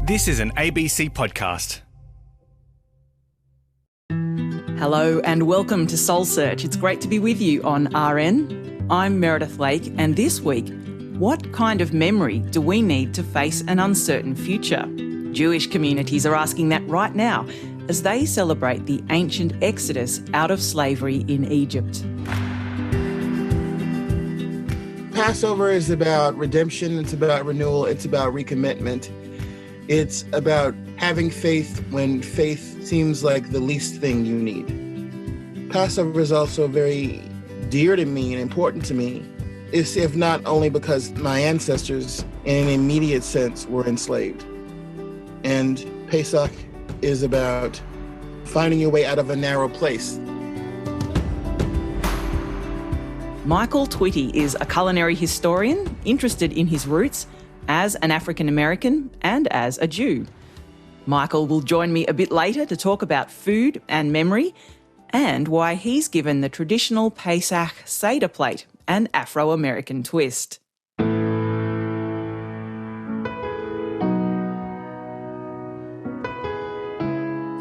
This is an ABC podcast. Hello and welcome to Soul Search. It's great to be with you on RN. I'm Meredith Lake, and this week, what kind of memory do we need to face an uncertain future? Jewish communities are asking that right now as they celebrate the ancient exodus out of slavery in Egypt. Passover is about redemption, it's about renewal, it's about recommitment. It's about having faith when faith seems like the least thing you need. Passover is also very dear to me and important to me, if not only because my ancestors, in an immediate sense, were enslaved. And Pesach is about finding your way out of a narrow place. Michael Twitty is a culinary historian interested in his roots as an African American and as a Jew. Michael will join me a bit later to talk about food and memory and why he's given the traditional Pesach Seder plate an Afro-American twist.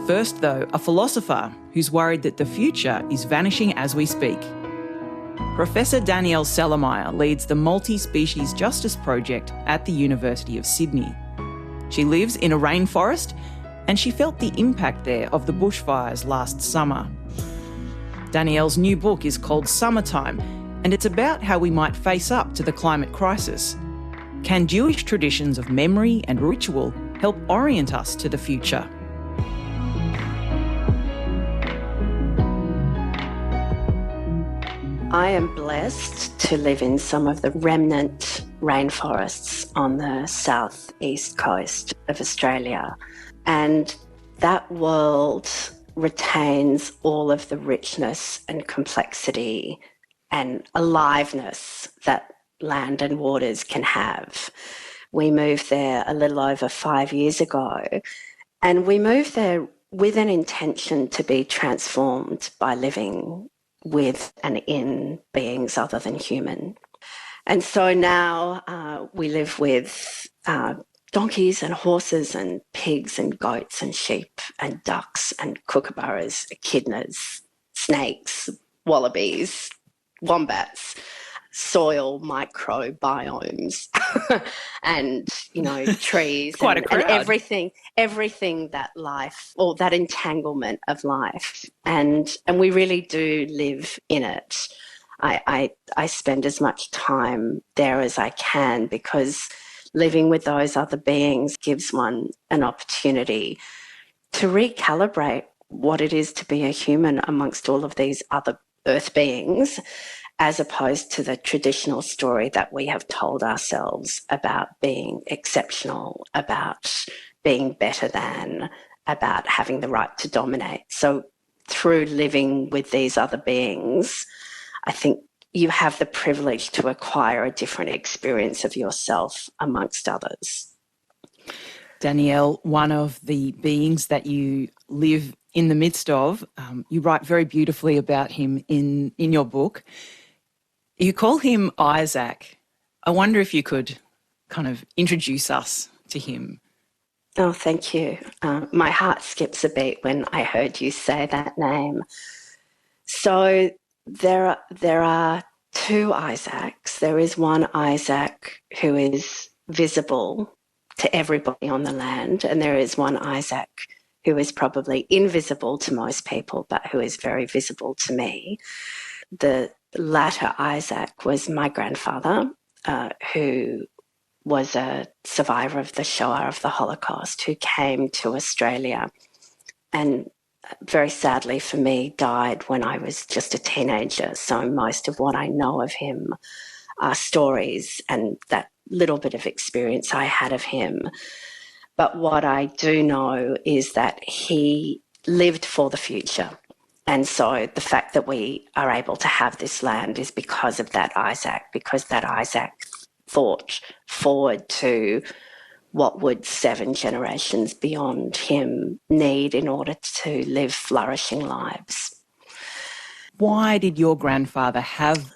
First, though, a philosopher who's worried that the future is vanishing as we speak. Professor Danielle Celermajer leads the Multi-Species Justice Project at the University of Sydney. She lives in a rainforest and she felt the impact there of the bushfires last summer. Danielle's new book is called Summertime, and it's about how we might face up to the climate crisis. Can Jewish traditions of memory and ritual help orient us to the future? I am blessed to live in some of the remnant rainforests on the southeast coast of Australia. And that world retains all of the richness and complexity and aliveness that land and waters can have. We moved there a little over 5 years ago, and we moved there with an intention to be transformed by living with and in beings other than human. And so now we live with donkeys and horses and pigs and goats and sheep and ducks and kookaburras, echidnas, snakes, wallabies, wombats, soil microbiomes and, trees Quite and, a crowd. and everything that life, or that entanglement of life. And we really do live in it. I spend as much time there as I can because living with those other beings gives one an opportunity to recalibrate what it is to be a human amongst all of these other earth beings, as opposed to the traditional story that we have told ourselves about being exceptional, about being better than, about having the right to dominate. So through living with these other beings, I think you have the privilege to acquire a different experience of yourself amongst others. Danielle, one of the beings that you live in the midst of, you write very beautifully about him in your book. You call him Isaac. I wonder if you could kind of introduce us to him. Oh, thank you. My heart skips a beat when I heard you say that name. So there are two Isaacs. There is one Isaac who is visible to everybody on the land, and there is one Isaac who is probably invisible to most people, but who is very visible to me. The latter Isaac was my grandfather, who was a survivor of the Shoah, of the Holocaust, who came to Australia and very sadly for me died when I was just a teenager. So most of what I know of him are stories and that little bit of experience I had of him. But what I do know is that he lived for the future. And so the fact that we are able to have this land is because of that Isaac, because that Isaac thought forward to what would 7 generations beyond him need in order to live flourishing lives. Why did your grandfather have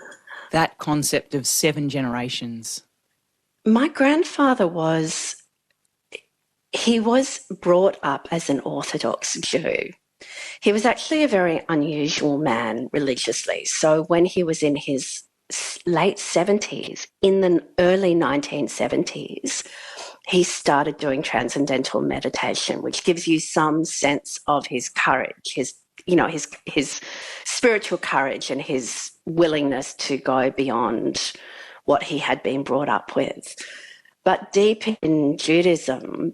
that concept of 7 generations? My grandfather he was brought up as an Orthodox Jew. He was actually a very unusual man religiously. So when he was in his late 70s, in the early 1970s, he started doing transcendental meditation, which gives you some sense of his courage, his spiritual courage and his willingness to go beyond what he had been brought up with. But deep in Judaism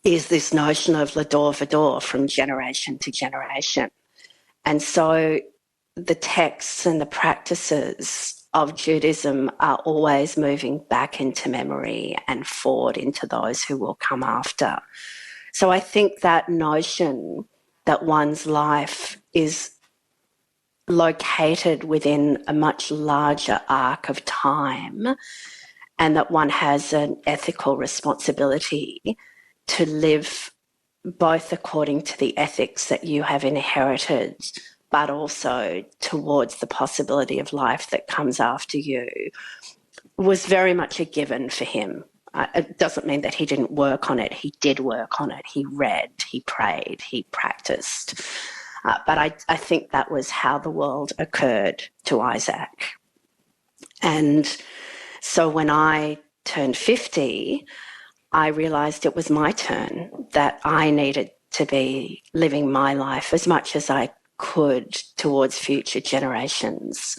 is this notion of l'dor v'dor, from generation to generation. And so the texts and the practices of Judaism are always moving back into memory and forward into those who will come after. So I think that notion that one's life is located within a much larger arc of time, and that one has an ethical responsibility to live both according to the ethics that you have inherited, but also towards the possibility of life that comes after you, was very much a given for him. It doesn't mean that he didn't work on it. He did work on it. He read, he prayed, he practiced. But I think that was how the world occurred to Isaac. And so when I turned 50, I realised it was my turn, that I needed to be living my life as much as I could towards future generations.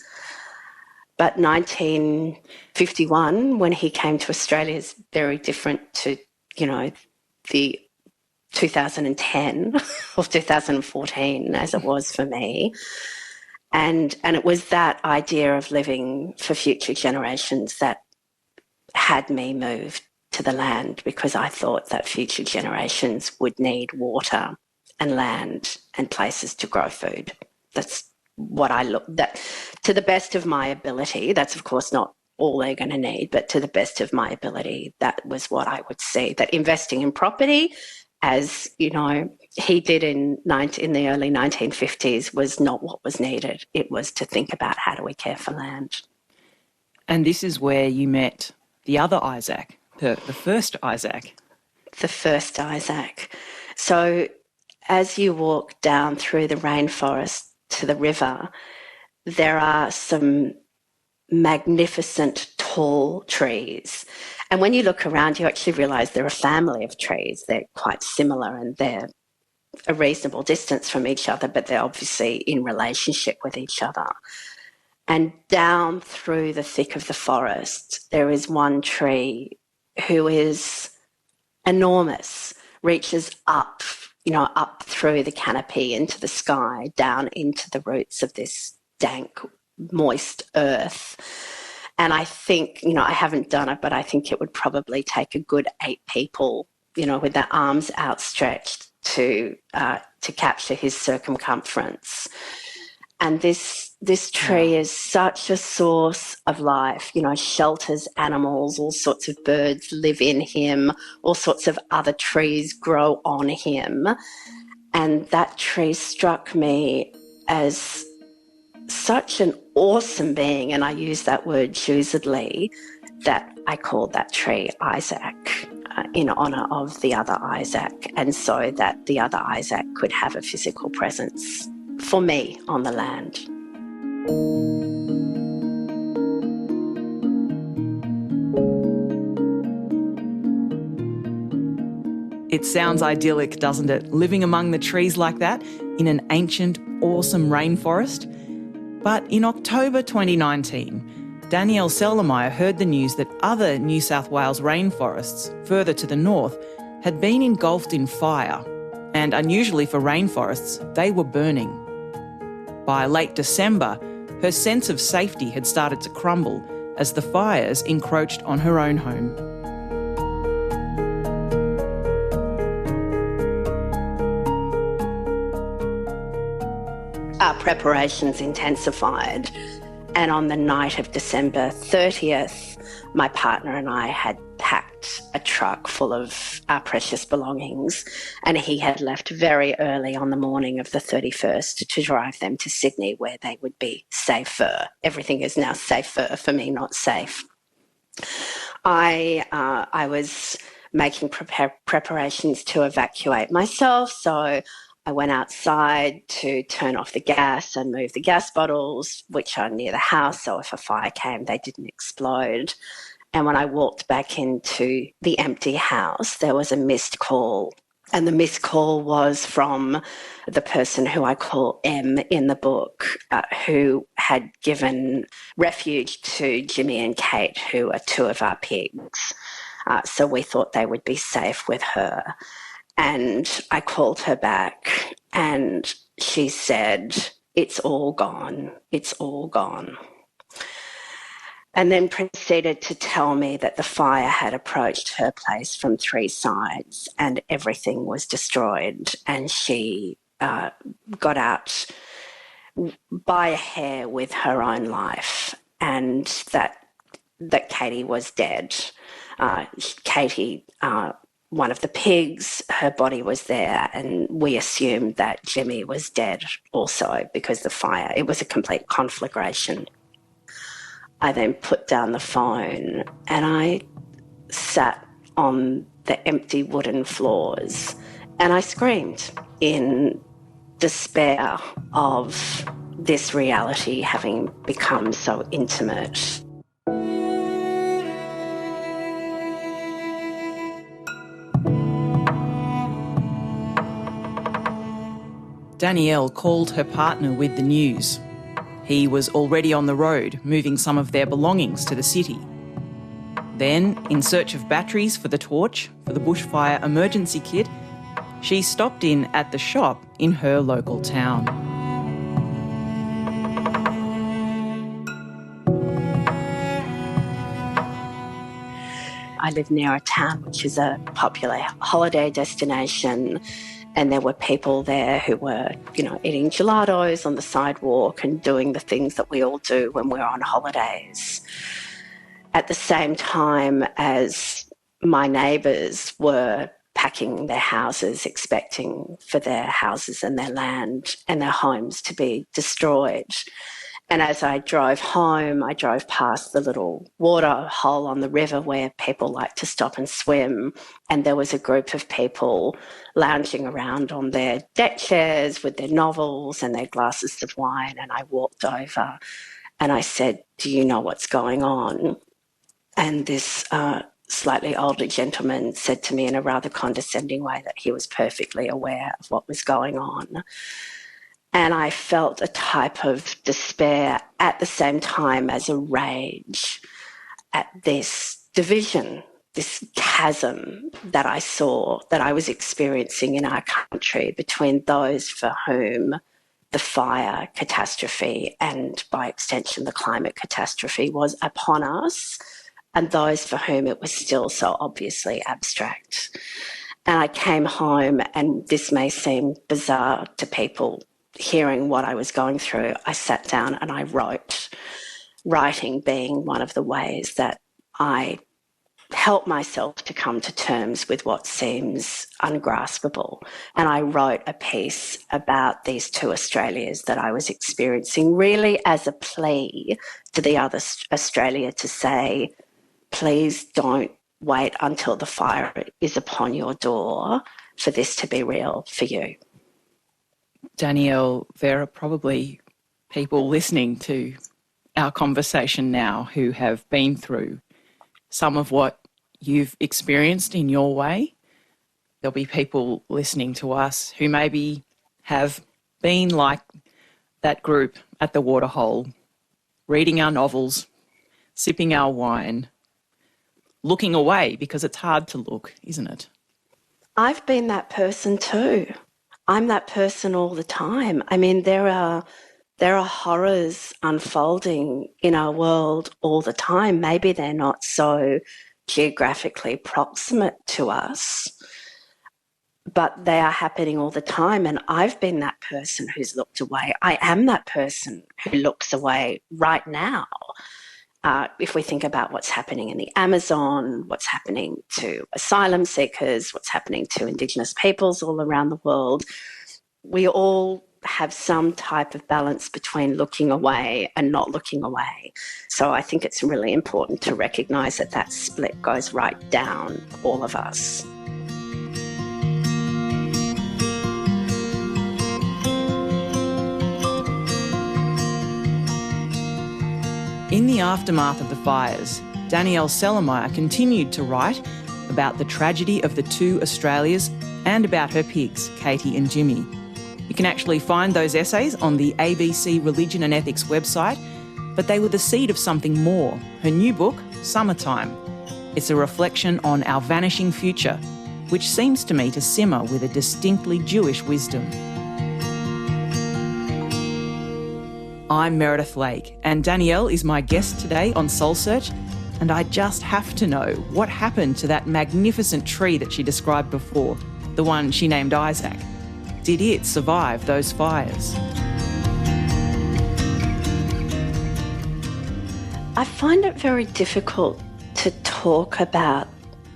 But 1951, when he came to Australia, is very different to, the 2010 or 2014 as it was for me. And it was that idea of living for future generations that had me move to the land, because I thought that future generations would need water and land and places to grow food. That's what I looked at. To the best of my ability, that's of course not all they're going to need, but to the best of my ability, that was what I would see. That investing in property, as he did in the early 1950s, was not what was needed. It was to think about, how do we care for land? And this is where you met the other Isaac, the first Isaac. The first Isaac. So as you walk down through the rainforest to the river, there are some magnificent tall trees. And when you look around, you actually realise they're a family of trees. They're quite similar and they're a reasonable distance from each other, but they're obviously in relationship with each other. And down through the thick of the forest, there is one tree who is enormous, reaches up, up through the canopy into the sky, down into the roots of this dank, moist earth. And I think, I haven't done it, but I think it would probably take a good 8 people, with their arms outstretched to capture his circumference. And this tree is such a source of life, shelters animals, all sorts of birds live in him, all sorts of other trees grow on him. And that tree struck me as such an awesome being, and I use that word choosedly, that I called that tree Isaac, in honour of the other Isaac, and so that the other Isaac could have a physical presence for me on the land. It sounds idyllic, doesn't it? Living among the trees like that in an ancient, awesome rainforest. But in October 2019, Danielle Sellermeyer heard the news that other New South Wales rainforests further to the north had been engulfed in fire. And unusually for rainforests, they were burning. By late December, her sense of safety had started to crumble as the fires encroached on her own home. Our preparations intensified, and on the night of December 30th, my partner and I had packed a truck full of our precious belongings, and he had left very early on the morning of the 31st to drive them to Sydney, where they would be safer. Everything is now safer for me, not safe. I was making preparations to evacuate myself. So I went outside to turn off the gas and move the gas bottles, which are near the house, so if a fire came, they didn't explode. And when I walked back into the empty house, there was a missed call. And the missed call was from the person who I call M in the book, who had given refuge to Jimmy and Kate, who are two of our pigs. So we thought they would be safe with her. And I called her back and she said, "It's all gone. It's all gone." And then proceeded to tell me that the fire had approached her place from 3 sides and everything was destroyed, and she got out by a hair with her own life, and that Katie was dead. Katie, one of the pigs, her body was there, and we assumed that Jimmy was dead also because the fire, it was a complete conflagration. I then put down the phone and I sat on the empty wooden floors and I screamed in despair of this reality having become so intimate. Danielle called her partner with the news. He was already on the road, moving some of their belongings to the city. Then, in search of batteries for the torch for the bushfire emergency kit, she stopped in at the shop in her local town. I live near a town which is a popular holiday destination, and there were people there who were, eating gelatos on the sidewalk and doing the things that we all do when we're on holidays. At the same time as my neighbours were packing their houses, expecting for their houses and their land and their homes to be destroyed. And as I drove home, I drove past the little water hole on the river where people like to stop and swim. And there was a group of people lounging around on their deck chairs with their novels and their glasses of wine. And I walked over and I said, "Do you know what's going on?" And this slightly older gentleman said to me in a rather condescending way that he was perfectly aware of what was going on. And I felt a type of despair at the same time as a rage at this division, this chasm that I saw, that I was experiencing in our country between those for whom the fire catastrophe and by extension the climate catastrophe was upon us, and those for whom it was still so obviously abstract. And I came home, and this may seem bizarre to people hearing what I was going through, I sat down and I wrote, writing being one of the ways that I help myself to come to terms with what seems ungraspable. And I wrote a piece about these two Australias that I was experiencing, really as a plea to the other Australia to say, please don't wait until the fire is upon your door for this to be real for you. Danielle, there are probably people listening to our conversation now who have been through some of what you've experienced in your way. There'll be people listening to us who maybe have been like that group at the waterhole, reading our novels, sipping our wine, looking away because it's hard to look, isn't it? I've been that person too. I'm that person all the time. I mean, there are horrors unfolding in our world all the time. Maybe they're not so geographically proximate to us, but they are happening all the time. And I've been that person who's looked away. I am that person who looks away right now. If we think about what's happening in the Amazon, what's happening to asylum seekers, what's happening to Indigenous peoples all around the world, we all have some type of balance between looking away and not looking away. So I think it's really important to recognise that that split goes right down all of us. In the aftermath of the fires, Danielle Celermajer continued to write about the tragedy of the two Australias and about her pigs, Katie and Jimmy. You can actually find those essays on the ABC Religion and Ethics website, but they were the seed of something more, her new book, Summertime. It's a reflection on our vanishing future, which seems to me to simmer with a distinctly Jewish wisdom. I'm Meredith Lake, and Danielle is my guest today on Soul Search, and I just have to know what happened to that magnificent tree that she described before, the one she named Isaac. Did it survive those fires? I find it very difficult to talk about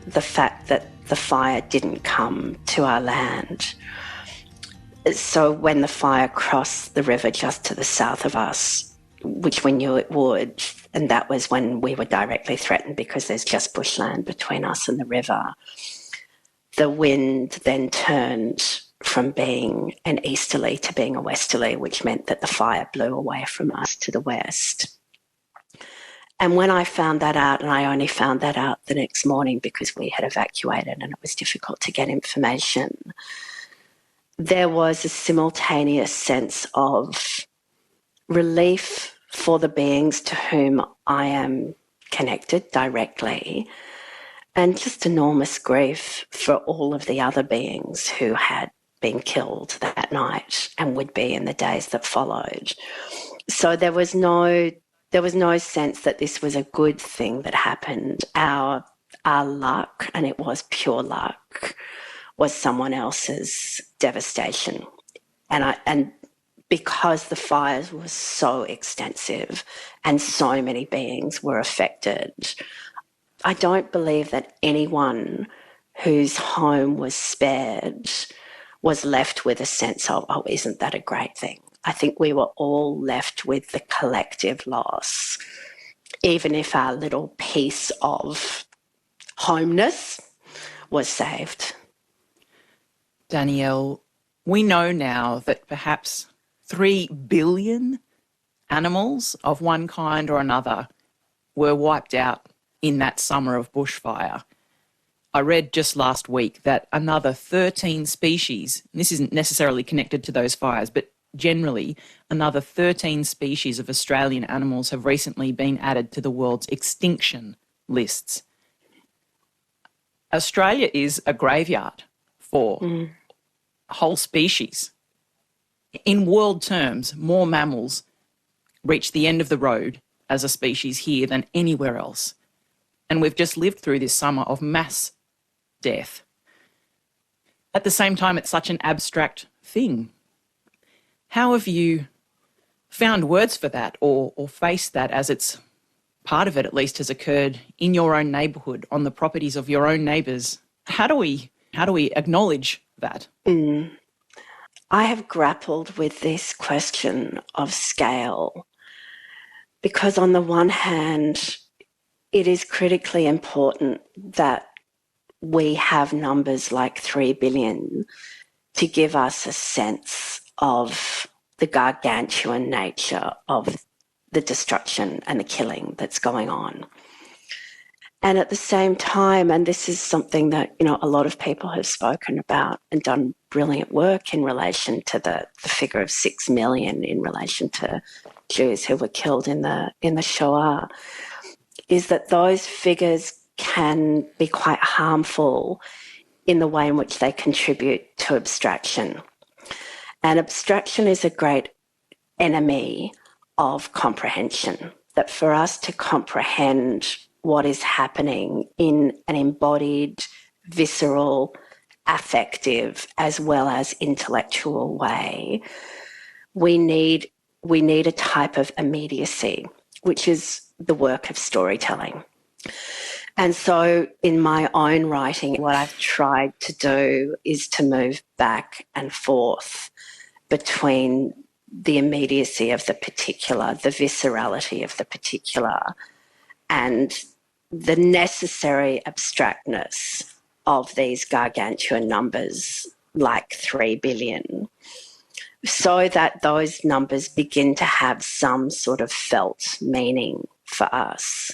the fact that the fire didn't come to our land. So when the fire crossed the river just to the south of us, which we knew it would, and that was when we were directly threatened because there's just bushland between us and the river, the wind then turned from being an easterly to being a westerly, which meant that the fire blew away from us to the west. And when I found that out, and I only found that out the next morning because we had evacuated and it was difficult to get information, there was a simultaneous sense of relief for the beings to whom I am connected directly, and just enormous grief for all of the other beings who had been killed that night and would be in the days that followed. So there was no sense that this was a good thing that happened. Our luck, and it was pure luck, was someone else's devastation. And because the fires were so extensive and so many beings were affected, I don't believe that anyone whose home was spared was left with a sense of, oh, isn't that a great thing? I think we were all left with the collective loss, even if our little piece of homeness was saved. Danielle, we know now that perhaps 3 billion animals of one kind or another were wiped out in that summer of bushfire. I read just last week that another 13 species, and this isn't necessarily connected to those fires, but generally another 13 species of Australian animals have recently been added to the world's extinction lists. Australia is a graveyard for whole species. In world terms, more mammals reach the end of the road as a species here than anywhere else. And we've just lived through this summer of mass death. At the same time, it's such an abstract thing. How have you found words for that or faced that, as it's part of it at least has occurred in your own neighbourhood, on the properties of your own neighbours? How do we acknowledge that? I have grappled with this question of scale because on the one hand, it is critically important that we have numbers like 3 billion to give us a sense of the gargantuan nature of the destruction and the killing that's going on. And at the same time, and this is something that, a lot of people have spoken about and done brilliant work in relation to the figure of 6 million in relation to Jews who were killed in the Shoah, is that those figures can be quite harmful in the way in which they contribute to abstraction. And abstraction is a great enemy of comprehension, that for us to comprehend what is happening in an embodied, visceral, affective, as well as intellectual way, we need a type of immediacy, which is the work of storytelling. And so in my own writing, what I've tried to do is to move back and forth between the immediacy of the particular, the viscerality of the particular, and the necessary abstractness of these gargantuan numbers like 3 billion, so that those numbers begin to have some sort of felt meaning for us.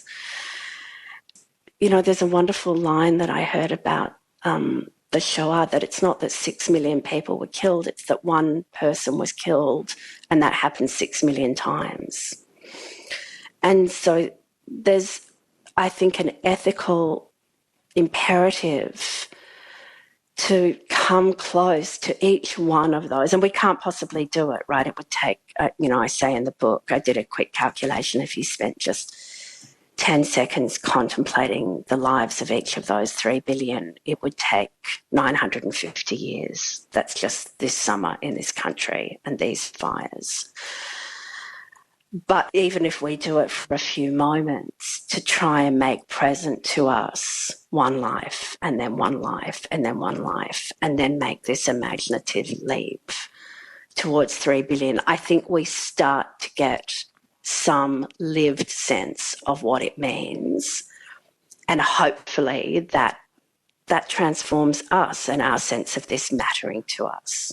You know, there's a wonderful line that I heard about the Shoah, that it's not that 6 million people were killed, it's that one person was killed, and that happened 6 million times. And so there's, I think, an ethical imperative to come close to each one of those. And we can't possibly do it, right? It would take, I say in the book, I did a quick calculation, if you spent just 10 seconds contemplating the lives of each of those 3 billion, it would take 950 years. That's just this summer in this country and these fires. But even if we do it for a few moments to try and make present to us one life and then one life and then one life, and then make this imaginative leap towards 3 billion, I think we start to get some lived sense of what it means. And hopefully that transforms us and our sense of this mattering to us.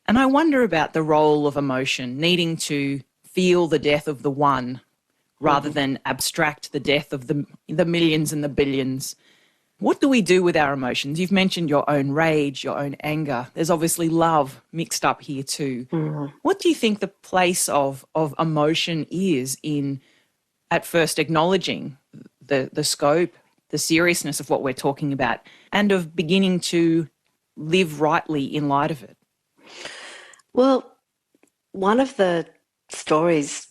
And I wonder about the role of emotion, needing to feel the death of the one rather than abstract the death of the millions and the billions. What do we do with our emotions? You've mentioned your own rage, your own anger. There's obviously love mixed up here too. Mm-hmm. What do you think the place of emotion is in, at first, acknowledging the scope, the seriousness of what we're talking about, and of beginning to live rightly in light of it? Well, one of the stories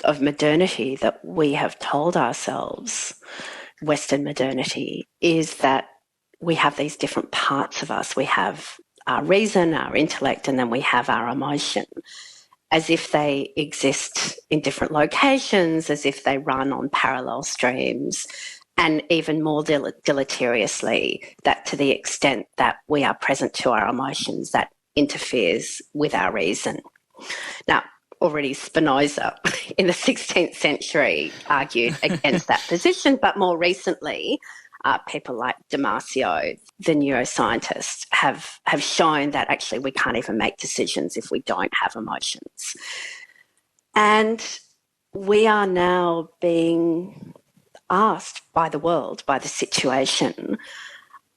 of modernity that we have told ourselves, Western modernity, is that we have these different parts of us. We have our reason, our intellect, and then we have our emotion, as if they exist in different locations, as if they run on parallel streams, and even more deleteriously, that to the extent that we are present to our emotions, that interferes with our reason. Now, already Spinoza in the 16th century argued against that position, but more recently, people like Damasio, the neuroscientist, have shown that actually we can't even make decisions if we don't have emotions. And we are now being asked by the world, by the situation,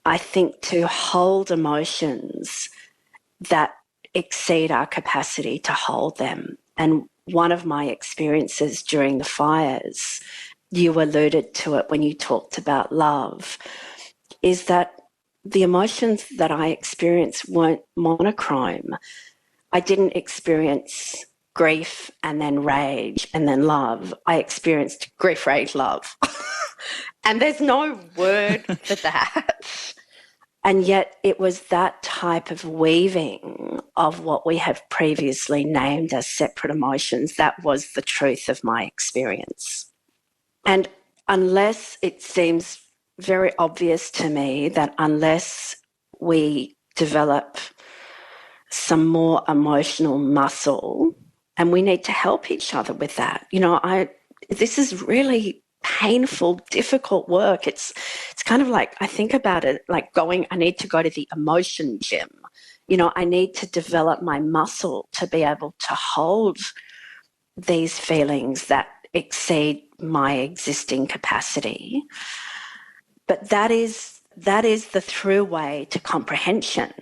I think, to hold emotions that exceed our capacity to hold them. And one of my experiences during the fires, you alluded to it when you talked about love, is that the emotions that I experienced weren't monochrome. I didn't experience grief and then rage and then love. I experienced grief, rage, love. And there's no word for that. And yet it was that type of weaving of what we have previously named as separate emotions that was the truth of my experience. And unless it seems very obvious to me that unless we develop some more emotional muscle, and we need to help each other with that. This is really painful, difficult work. It's kind of like, I think about it like I need to go to the emotion gym. I need to develop my muscle to be able to hold these feelings that exceed my existing capacity. But that is the through way to comprehension.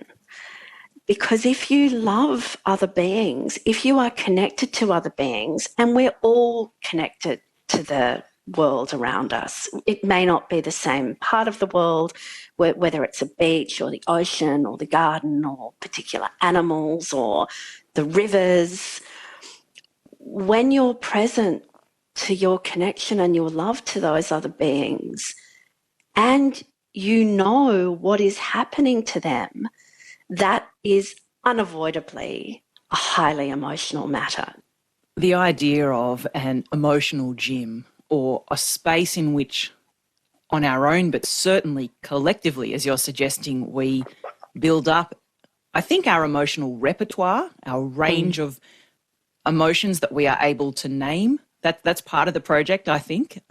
Because if you love other beings, if you are connected to other beings, and we're all connected to the world around us. It may not be the same part of the world, whether it's a beach or the ocean or the garden or particular animals or the rivers. When you're present to your connection and your love to those other beings, and you know what is happening to them, that is unavoidably a highly emotional matter. The idea of an emotional gym, or a space in which, on our own, but certainly collectively, as you're suggesting, we build up I think our emotional repertoire, our range of emotions that we are able to name, that's part of the project, I think,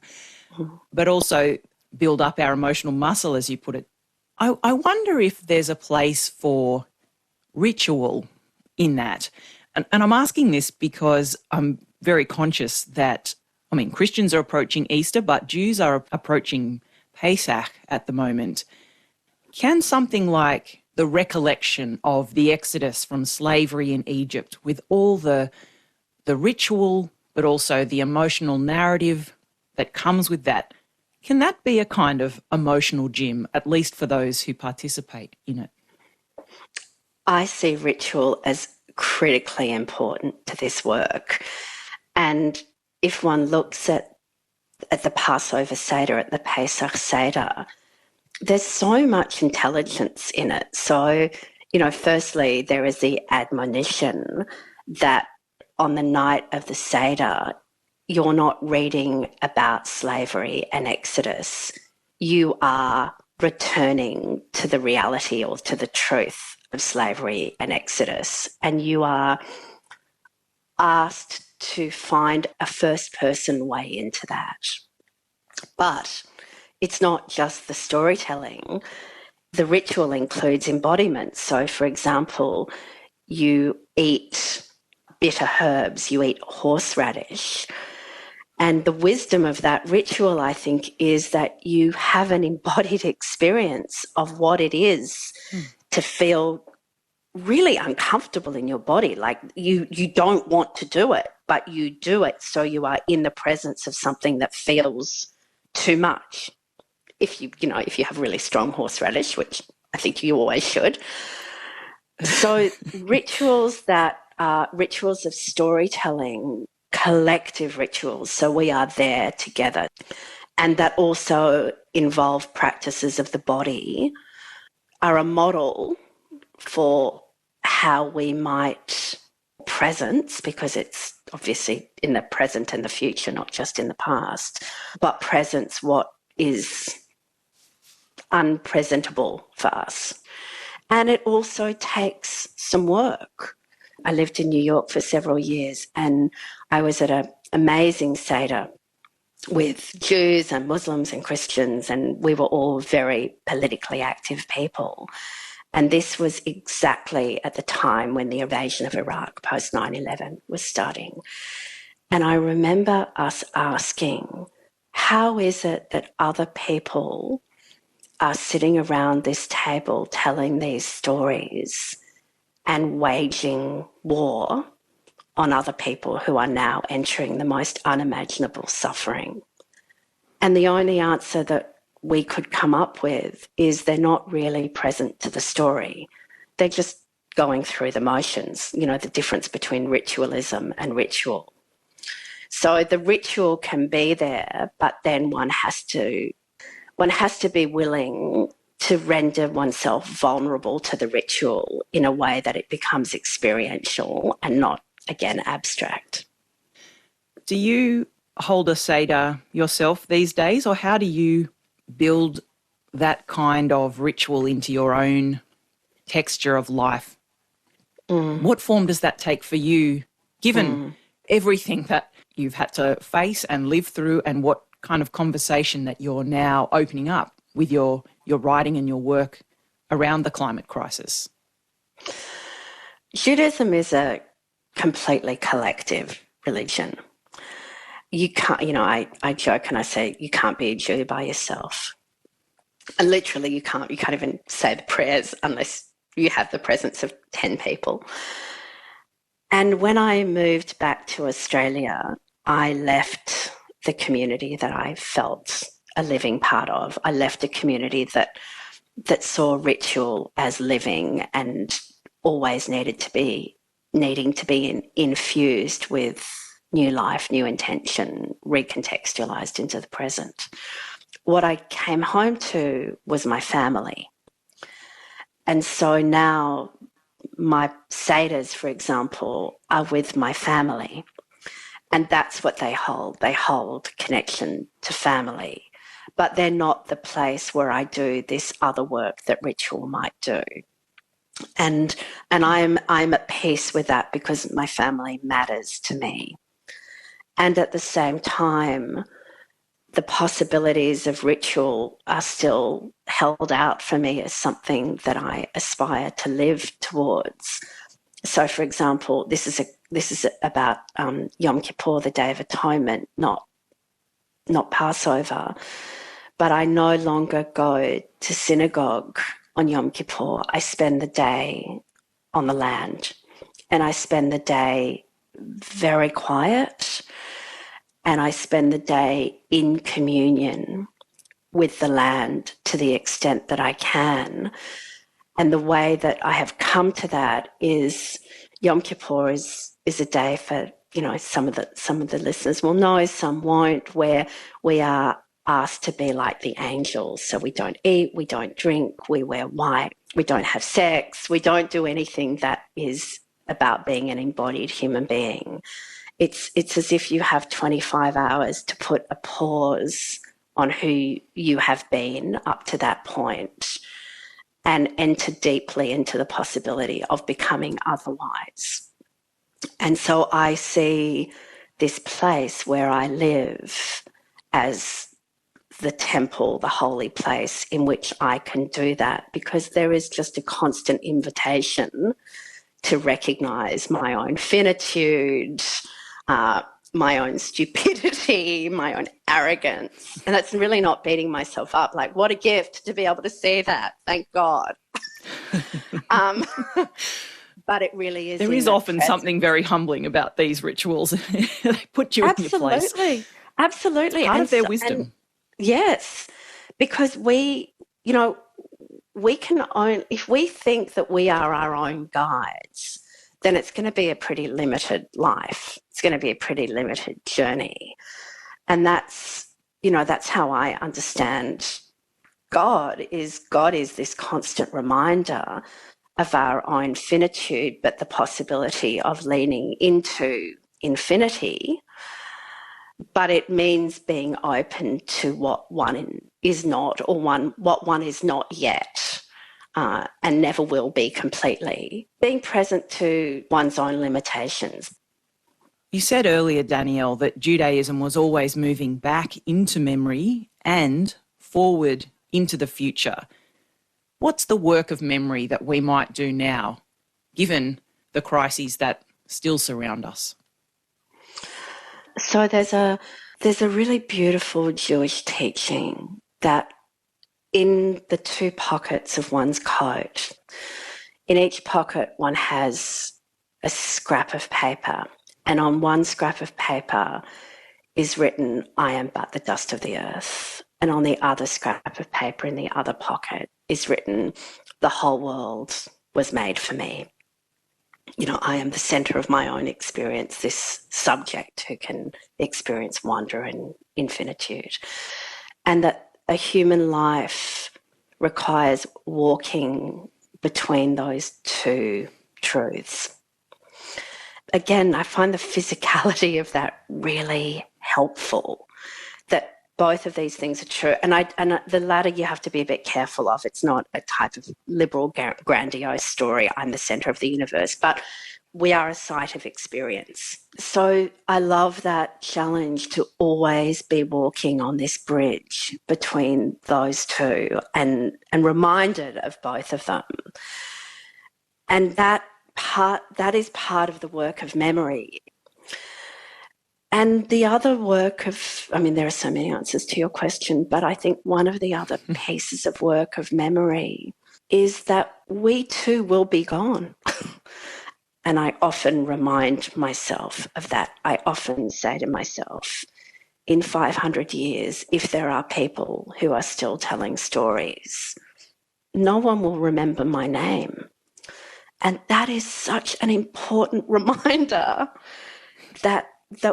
but also build up our emotional muscle, as you put it. I wonder if there's a place for ritual in that. And I'm asking this because I'm very conscious that, Christians are approaching Easter, but Jews are approaching Pesach at the moment. Can something like the recollection of the Exodus from slavery in Egypt, with all the ritual, but also the emotional narrative that comes with that, can that be a kind of emotional gym, at least for those who participate in it? I see ritual as critically important to this work. And if one looks at the Passover Seder, at the Pesach Seder, there's so much intelligence in it. So, firstly, there is the admonition that on the night of the Seder, you're not reading about slavery and Exodus. You are returning to the reality or to the truth of slavery and Exodus. And you are asked to find a first-person way into that. But it's not just the storytelling. The ritual includes embodiment. So, for example, you eat bitter herbs, you eat horseradish. And the wisdom of that ritual, I think, is that you have an embodied experience of what it is to feel really uncomfortable in your body. Like you don't want to do it, but you do it. So you are in the presence of something that feels too much. If you have really strong horseradish, which I think you always should. So rituals that are rituals of storytelling, collective rituals, so we are there together, and that also involve practices of the body, are a model for how we might presence, because it's obviously in the present and the future, not just in the past, but presence what is unpresentable for us. And it also takes some work. I lived in New York for several years, and I was at an amazing Seder with Jews and Muslims and Christians, and we were all very politically active people. And this was exactly at the time when the invasion of Iraq post 9/11 was starting. And I remember us asking, how is it that other people are sitting around this table telling these stories and waging war on other people who are now entering the most unimaginable suffering? And the only answer that we could come up with is they're not really present to the story. They're just going through the motions, the difference between ritualism and ritual. So the ritual can be there, but then one has to be willing to render oneself vulnerable to the ritual in a way that it becomes experiential and not, again, abstract. Do you hold a Seder yourself these days, or how do you build that kind of ritual into your own texture of life? What form does that take for you, given everything that you've had to face and live through, and what kind of conversation that you're now opening up with your writing and your work around the climate crisis? Judaism is a completely collective religion. You can't, I joke and I say, you can't be a Jew by yourself. And literally you can't even say the prayers unless you have the presence of 10 people. And when I moved back to Australia, I left the community that I felt a living part of. I left a community that saw ritual as living and always needing to be infused with new life, new intention, recontextualized into the present. What I came home to was my family. And so now my Seders, for example, are with my family. And that's what they hold. They hold connection to family. But they're not the place where I do this other work that ritual might do. And I'm at peace with that because my family matters to me. And at the same time, the possibilities of ritual are still held out for me as something that I aspire to live towards. So, for example, this is about Yom Kippur, the Day of Atonement, not Passover. But I no longer go to synagogue on Yom Kippur. I spend the day on the land, and I spend the day very quiet, and I spend the day in communion with the land to the extent that I can. And the way that I have come to that is Yom Kippur is a day for, some of the listeners will know, some won't, where we are asked to be like the angels. So we don't eat, we don't drink, we wear white, we don't have sex, we don't do anything that is about being an embodied human being. It's as if you have 25 hours to put a pause on who you have been up to that point and enter deeply into the possibility of becoming otherwise. And so I see this place where I live as the temple, the holy place in which I can do that, because there is just a constant invitation to recognize my own finitude, my own stupidity, my own arrogance. And that's really not beating myself up. Like, what a gift to be able to see that. Thank God. But it really is. There is often something very humbling about these rituals. They put you in your place. Absolutely. Part of their wisdom. Yes, because we can own, if we think that we are our own guides, then it's going to be a pretty limited life. It's going to be a pretty limited journey. And that's how I understand God is this constant reminder of our own finitude, but the possibility of leaning into infinity. But it means being open to what one is not, or what one is not yet, and never will be completely. Being present to one's own limitations. You said earlier, Danielle, that Judaism was always moving back into memory and forward into the future. What's the work of memory that we might do now, given the crises that still surround us? So there's a really beautiful Jewish teaching that in the two pockets of one's coat, in each pocket one has a scrap of paper, and on one scrap of paper is written, "I am but the dust of the earth." And on the other scrap of paper in the other pocket is written, "The whole world was made for me." I am the center of my own experience, this subject who can experience wonder and infinitude. And that a human life requires walking between those two truths. Again, I find the physicality of that really helpful, that both of these things are true. And the latter you have to be a bit careful of. It's not a type of liberal, grandiose story, I'm the center of the universe, but we are a site of experience. So I love that challenge to always be walking on this bridge between those two and reminded of both of them. And that is part of the work of memory. And the other work of, there are so many answers to your question, but I think one of the other pieces of work of memory is that we too will be gone. And I often remind myself of that. I often say to myself, in 500 years, if there are people who are still telling stories, no one will remember my name. And that is such an important reminder that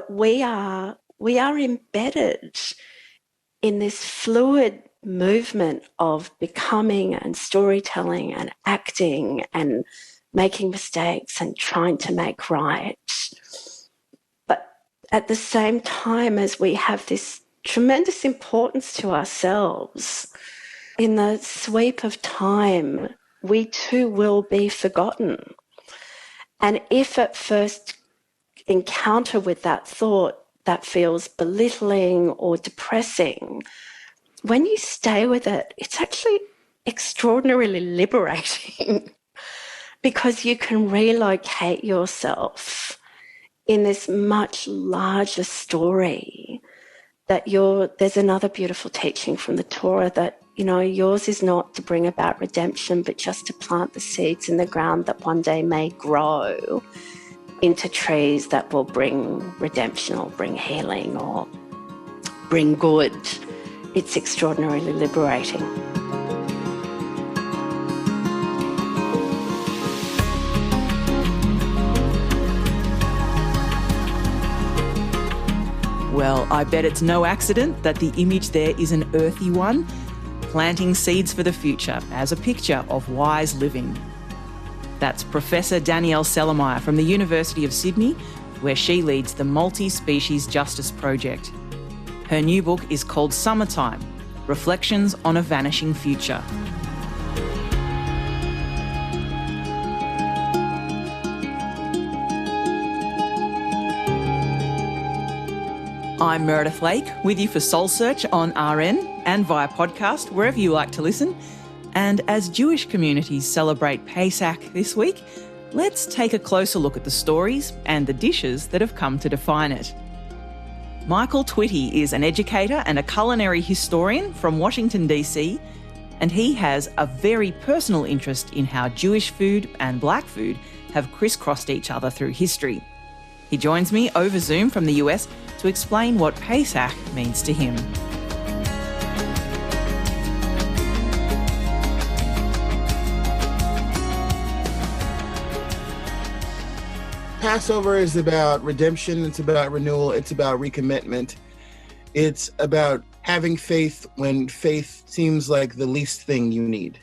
we are embedded in this fluid movement of becoming and storytelling and acting and making mistakes and trying to make right. But at the same time, as we have this tremendous importance to ourselves, in the sweep of time, we too will be forgotten. And if at first encounter with that thought that feels belittling or depressing, when you stay with it, it's actually extraordinarily liberating because you can relocate yourself in this much larger story that there's another beautiful teaching from the Torah that, yours is not to bring about redemption, but just to plant the seeds in the ground that one day may grow into trees that will bring redemption or bring healing or bring good. It's extraordinarily liberating. Well, I bet it's no accident that the image there is an earthy one, planting seeds for the future as a picture of wise living. That's Professor Danielle Celermajer from the University of Sydney, where she leads the Multi-Species Justice Project. Her new book is called Summertime: Reflections on a Vanishing Future. I'm Meredith Lake, with you for Soul Search on RN and via podcast, wherever you like to listen. And as Jewish communities celebrate Pesach this week, let's take a closer look at the stories and the dishes that have come to define it. Michael Twitty is an educator and a culinary historian from Washington, DC, and he has a very personal interest in how Jewish food and black food have crisscrossed each other through history. He joins me over Zoom from the US to explain what Pesach means to him. Passover is about redemption, it's about renewal, it's about recommitment. It's about having faith when faith seems like the least thing you need.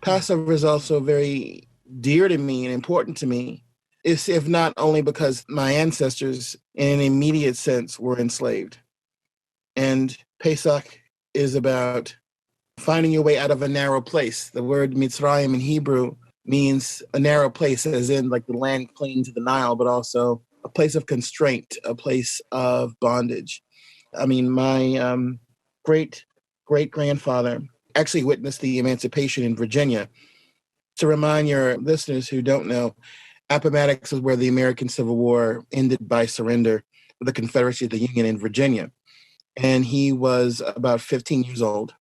Passover is also very dear to me and important to me, if not only because my ancestors, in an immediate sense, were enslaved. And Pesach is about finding your way out of a narrow place. The word Mitzrayim in Hebrew means a narrow place, as in like the land clinging to the Nile, but also a place of constraint, a place of bondage. I mean, my great-great-grandfather actually witnessed the emancipation in Virginia. To remind your listeners who don't know, Appomattox was where the American Civil War ended by surrender of the Confederacy of the Union in Virginia. And he was about 15 years old,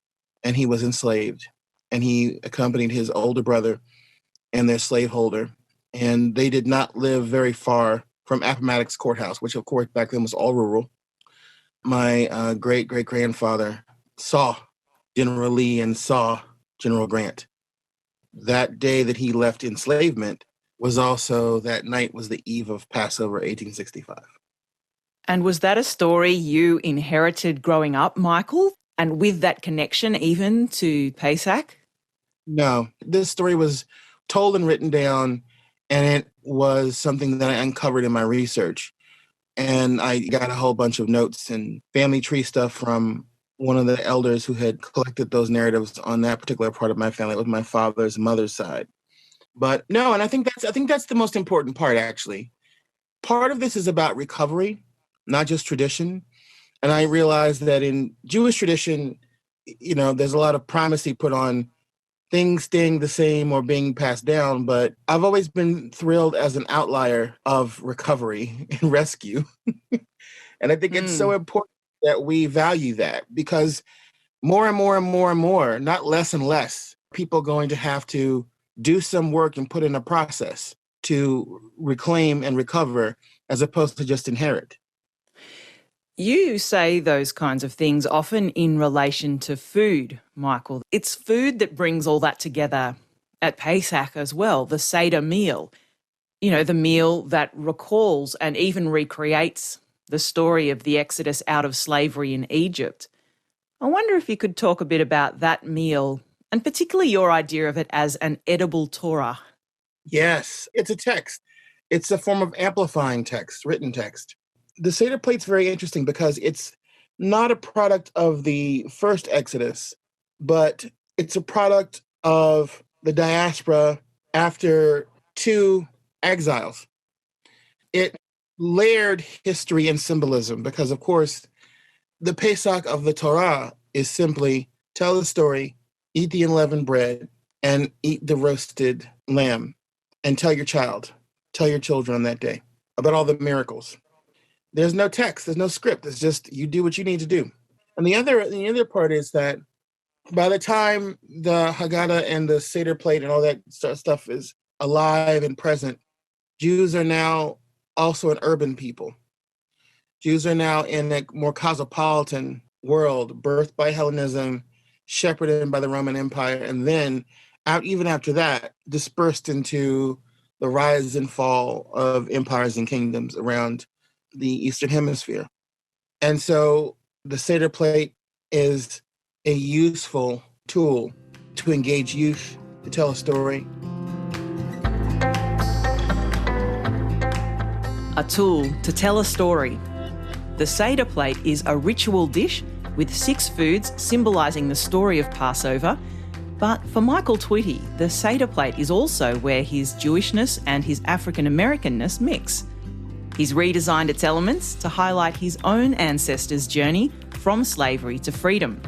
and he was enslaved. And he accompanied his older brother and their slaveholder. And they did not live very far from Appomattox Courthouse, which, of course, back then was all rural. My great-great-grandfather saw General Lee and saw General Grant. That day that he left enslavement was also, that night was the eve of Passover 1865. And was that a story you inherited growing up, Michael? And with that connection even to Pesach? No, this story was told and written down, and it was something that I uncovered in my research. And I got a whole bunch of notes and family tree stuff from one of the elders who had collected those narratives on that particular part of my family. It was my father's mother's side. But no, and I think that's the most important part, actually. Part of this is about recovery, not just tradition. And I realized that in Jewish tradition, there's a lot of primacy put on things staying the same or being passed down. But I've always been thrilled as an outlier of recovery and rescue. And I think it's so important that we value that, because more and more and more and more, not less and less, people are going to have to do some work and put in a process to reclaim and recover as opposed to just inherit. You say those kinds of things often in relation to food, Michael. It's food that brings all that together at Pesach as well, the Seder meal. The meal that recalls and even recreates the story of the exodus out of slavery in Egypt. I wonder if you could talk a bit about that meal, and particularly your idea of it as an edible Torah. Yes, it's a text. It's a form of amplifying text, written text. The Seder plate's very interesting because it's not a product of the first Exodus, but it's a product of the diaspora after two exiles. It layered history and symbolism because, of course, the Pesach of the Torah is simply tell the story, eat the unleavened bread, and eat the roasted lamb, and tell your children on that day about all the miracles. There's no text, there's no script. It's just you do what you need to do. And the other part is that by the time the Haggadah and the Seder plate and all that stuff is alive and present, Jews are now also an urban people. Jews are now in a more cosmopolitan world, birthed by Hellenism, shepherded by the Roman Empire, and then even after that, dispersed into the rise and fall of empires and kingdoms around the Eastern Hemisphere. And so the Seder plate is a useful tool to engage youth, to tell a story. A tool to tell a story. The Seder plate is a ritual dish with 6 foods symbolising the story of Passover. But for Michael Twitty, the Seder plate is also where his Jewishness and his African-Americanness mix. He's redesigned its elements to highlight his own ancestors' journey from slavery to freedom.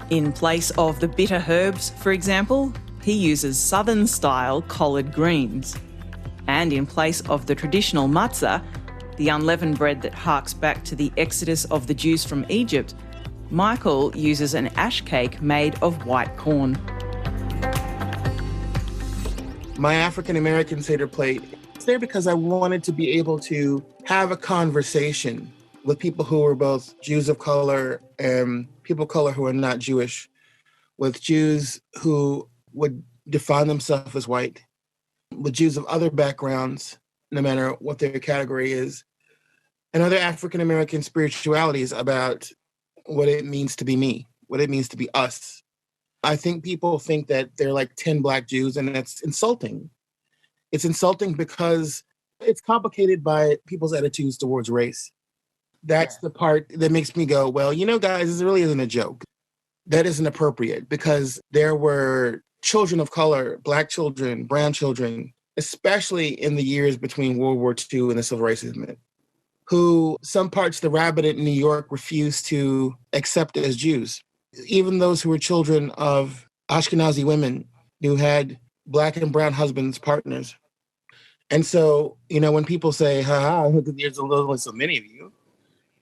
In place of the bitter herbs, for example, he uses Southern-style collard greens. And in place of the traditional matzah, the unleavened bread that harks back to the exodus of the Jews from Egypt, Michael uses an ash cake made of white corn. My African-American Seder plate is there because I wanted to be able to have a conversation with people who were both Jews of color and people of color who are not Jewish, with Jews who would define themselves as white, with Jews of other backgrounds, no matter what their category is, and other African-American spiritualities about what it means to be me, what it means to be us. I think people think that they're like 10 Black Jews, and that's insulting. It's insulting because it's complicated by people's attitudes towards race. That's the part that makes me go, well, you know, guys, this really isn't a joke. That isn't appropriate because there were children of color, Black children, brown children, especially in the years between World War II and the Civil Rights Movement, who some parts of the rabbinate in New York refused to accept as Jews. Even those who were children of Ashkenazi women who had Black and brown husbands, partners. And so, you know, when people say, there's only so many of you,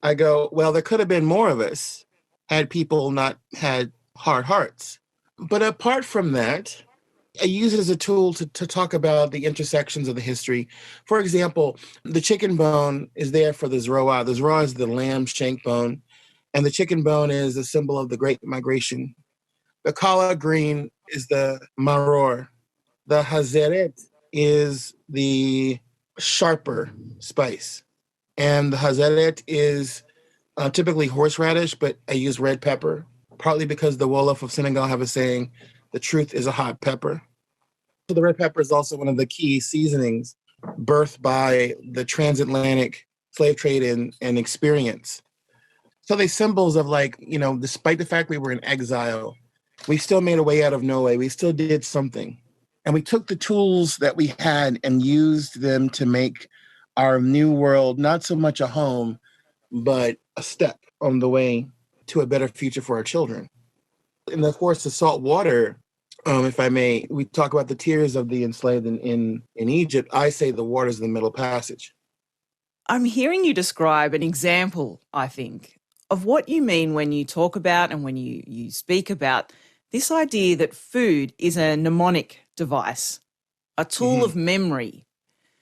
I go, well, there could have been more of us had people not had hard hearts. But apart from that, I use it as a tool to talk about the intersections of the history. For example, the chicken bone is there for the Zroah. The Zroah is the lamb shank bone, and the chicken bone is a symbol of the Great Migration. The collard green is the maror. The hazeret is the sharper spice. And the hazeret is typically horseradish, but I use red pepper, partly because the Wolof of Senegal have a saying, the truth is a hot pepper. So the red pepper is also one of the key seasonings birthed by the transatlantic slave trade and experience. So they're symbols of like, you know, despite the fact we were in exile, we still made a way out of no way. We still did something. And we took the tools that we had and used them to make our new world not so much a home, but a step on the way to a better future for our children. And of course, the salt water, if I may, we talk about the tears of the enslaved in Egypt. I say the waters of the Middle Passage. I'm hearing you describe an example, I think, of what you mean when you talk about and when you speak about this idea that food is a mnemonic device, a tool of memory,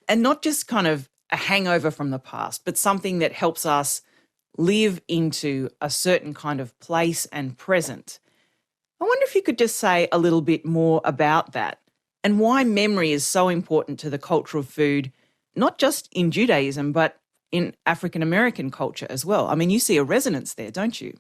and not just kind of a hangover from the past, but something that helps us live into a certain kind of place and present. I wonder if you could just say a little bit more about that and why memory is so important to the culture of food, not just in Judaism, but in African-American culture as well. I mean, you see a resonance there, don't you?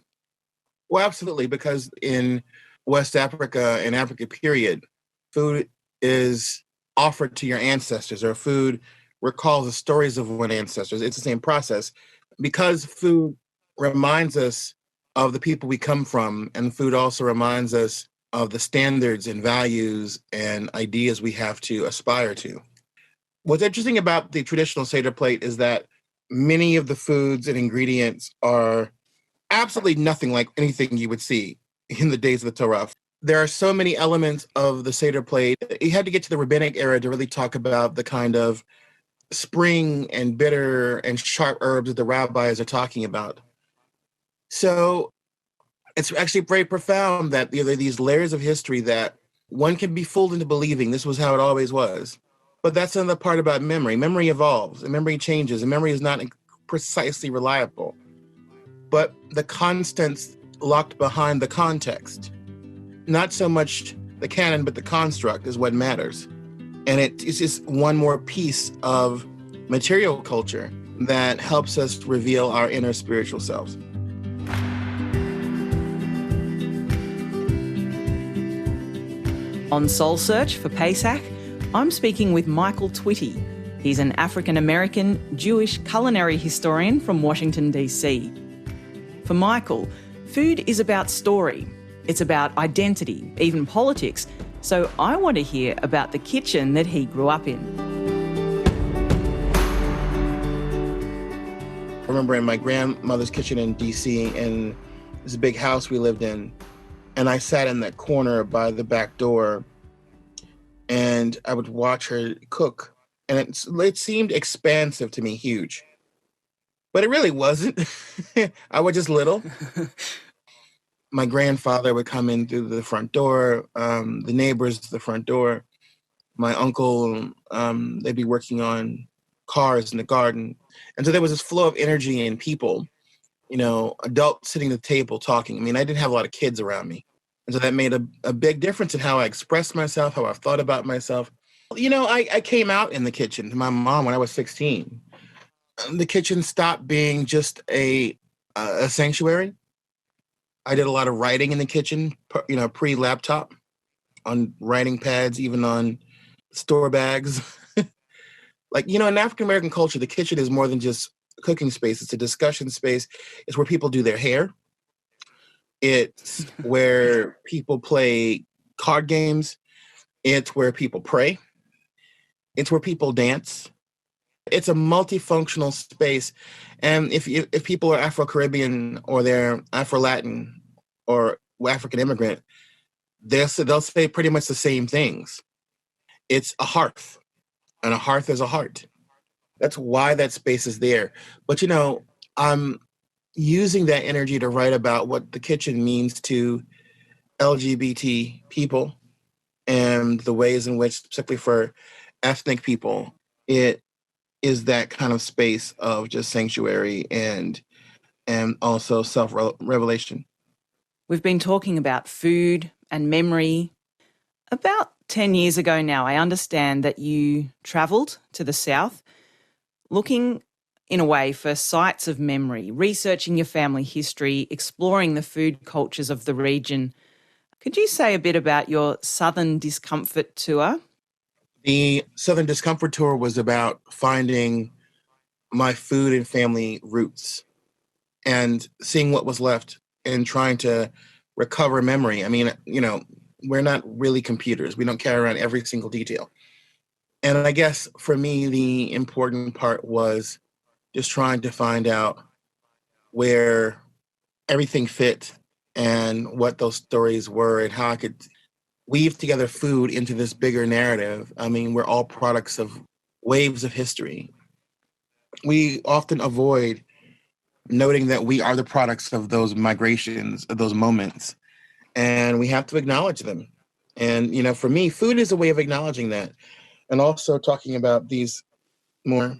Well, absolutely, because in West Africa and Africa period, food is offered to your ancestors, or food recalls the stories of one ancestors. It's the same process. Because food reminds us of the people we come from, and food also reminds us of the standards and values and ideas we have to aspire to. What's interesting about the traditional Seder plate is that many of the foods and ingredients are absolutely nothing like anything you would see in the days of the Torah. There are so many elements of the Seder plate. You had to get to the rabbinic era to really talk about the kind of spring and bitter and sharp herbs that the rabbis are talking about. So it's actually very profound that there are these layers of history that one can be fooled into believing this was how it always was. But that's another part about memory. Memory evolves and memory changes and memory is not precisely reliable. But the constants locked behind the context, not so much the canon, but the construct is what matters. And it's just one more piece of material culture that helps us reveal our inner spiritual selves. On Soul Search for Pesach, I'm speaking with Michael Twitty. He's an African-American Jewish culinary historian from Washington, D.C. For Michael, food is about story. It's about identity, even politics. So I want to hear about the kitchen that he grew up in. I remember in my grandmother's kitchen in D.C., and this big house we lived in, and I sat in that corner by the back door, and I would watch her cook, and it seemed expansive to me, huge. But it really wasn't. I was just little. My grandfather would come in through the front door, the neighbors to the front door. My uncle, they'd be working on cars in the garden. And so there was this flow of energy and people, adults sitting at the table talking. I mean, I didn't have a lot of kids around me. And so that made a big difference in how I expressed myself, how I thought about myself. I came out in the kitchen to my mom when I was 16. The kitchen stopped being just a sanctuary. I did a lot of writing in the kitchen, pre-laptop, on writing pads, even on store bags. In African-American culture, the kitchen is more than just a cooking space. It's a discussion space. It's where people do their hair. It's where people play card games. It's where people pray. It's where people dance. It's a multifunctional space. And if people are Afro-Caribbean or they're Afro-Latin or African immigrant, they'll say pretty much the same things. It's a hearth, and a hearth is a heart. That's why that space is there. But, I'm using that energy to write about what the kitchen means to LGBT people and the ways in which, particularly for ethnic people, it is that kind of space of just sanctuary and also self-revelation. We've been talking about food and memory. About 10 years ago now, I understand that you travelled to the South looking, in a way, for sites of memory, researching your family history, exploring the food cultures of the region. Could you say a bit about your Southern Discomfort tour? The Southern Discomfort tour was about finding my food and family roots and seeing what was left and trying to recover memory. I mean, we're not really computers. We don't carry around every single detail. And I guess for me, the important part was just trying to find out where everything fit and what those stories were and how I could weave together food into this bigger narrative. I mean, we're all products of waves of history. We often avoid noting that we are the products of those migrations, of those moments, and we have to acknowledge them. And, for me, food is a way of acknowledging that, and also talking about these more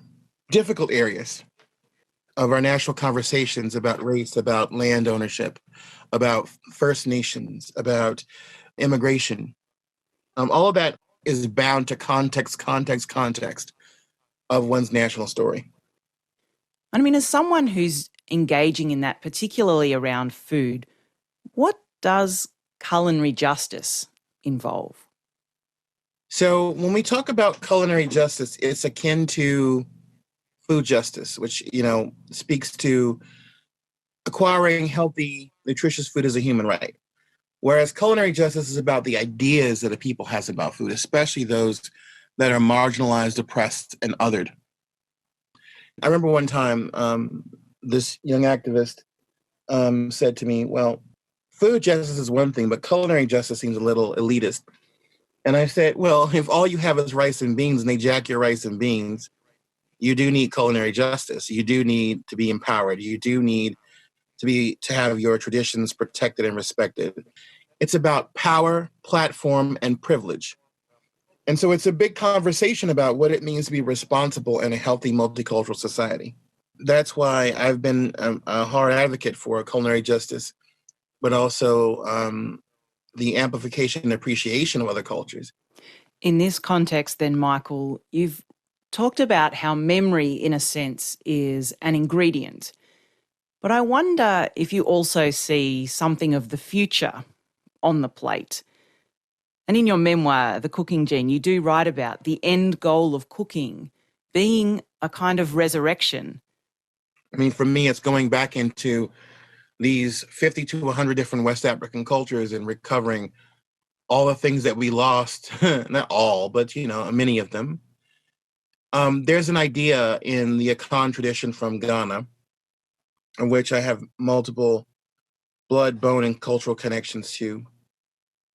difficult areas of our national conversations about race, about land ownership, about First Nations, about immigration. All of that is bound to context of one's national story. I mean, as someone who's engaging in that, particularly around food, what does culinary justice involve? So when we talk about culinary justice, it's akin to food justice, which, speaks to acquiring healthy, nutritious food as a human right. Whereas culinary justice is about the ideas that a people has about food, especially those that are marginalized, oppressed, and othered. I remember one time this young activist said to me, well, food justice is one thing, but culinary justice seems a little elitist. And I said, well, if all you have is rice and beans and they jack your rice and beans, you do need culinary justice. You do need to be empowered. You do need to have your traditions protected and respected. It's about power, platform, and privilege. And so it's a big conversation about what it means to be responsible in a healthy multicultural society. That's why I've been a hard advocate for culinary justice, but also the amplification and appreciation of other cultures. In this context then, Michael, you've talked about how memory, in a sense, is an ingredient. But I wonder if you also see something of the future on the plate. And in your memoir, The Cooking Gene, you do write about the end goal of cooking being a kind of resurrection. I mean, for me, it's going back into these 50 to 100 different West African cultures and recovering all the things that we lost. Not all, but, many of them. There's an idea in the Akan tradition from Ghana, in which I have multiple blood, bone, and cultural connections to,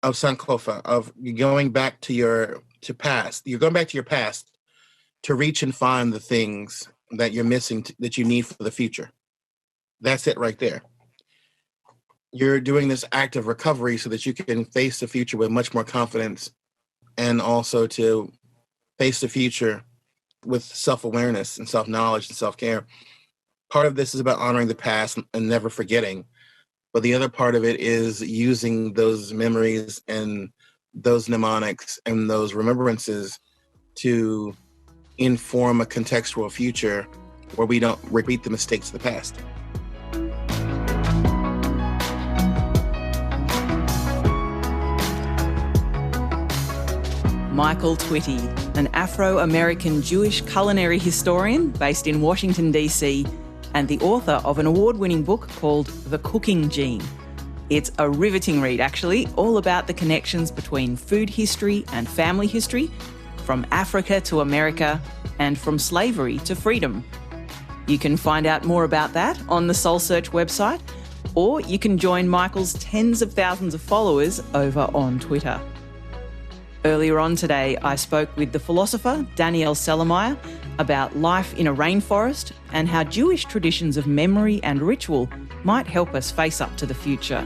of Sankofa, of going back to your past. You're going back to your past to reach and find the things that you're missing, that you need for the future. That's it right there. You're doing this act of recovery so that you can face the future with much more confidence, and also to face the future with self-awareness and self-knowledge and self-care. Part of this is about honoring the past and never forgetting. But the other part of it is using those memories and those mnemonics and those remembrances to inform a contextual future where we don't repeat the mistakes of the past. Michael Twitty, an Afro-American Jewish culinary historian based in Washington, D.C., and the author of an award-winning book called The Cooking Gene. It's a riveting read, actually, all about the connections between food history and family history, from Africa to America, and from slavery to freedom. You can find out more about that on the Soul Search website, or you can join Michael's tens of thousands of followers over on Twitter. Earlier on today, I spoke with the philosopher Danielle Celermajer about life in a rainforest and how Jewish traditions of memory and ritual might help us face up to the future.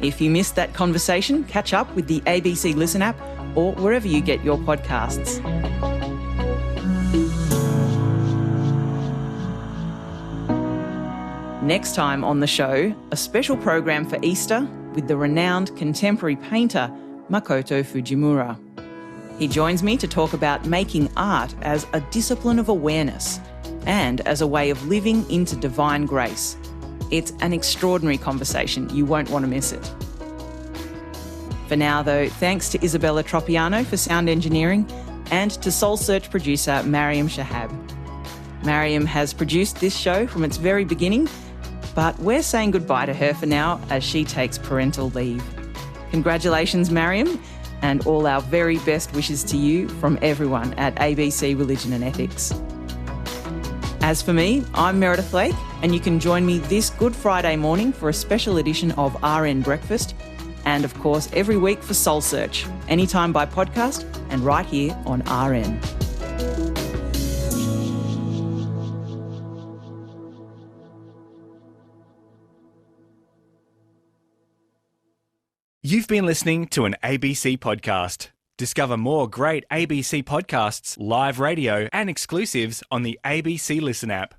If you missed that conversation, catch up with the ABC Listen app or wherever you get your podcasts. Next time on the show, a special program for Easter with the renowned contemporary painter Makoto Fujimura. He joins me to talk about making art as a discipline of awareness and as a way of living into divine grace. It's an extraordinary conversation. You won't want to miss it. For now, though, thanks to Isabella Tropiano for sound engineering and to Soul Search producer Mariam Shahab. Mariam has produced this show from its very beginning, but we're saying goodbye to her for now as she takes parental leave. Congratulations, Mariam, and all our very best wishes to you from everyone at ABC Religion and Ethics. As for me, I'm Meredith Lake, and you can join me this Good Friday morning for a special edition of RN Breakfast, and of course every week for Soul Search, anytime by podcast and right here on RN. You've been listening to an ABC podcast. Discover more great ABC podcasts, live radio, and exclusives on the ABC Listen app.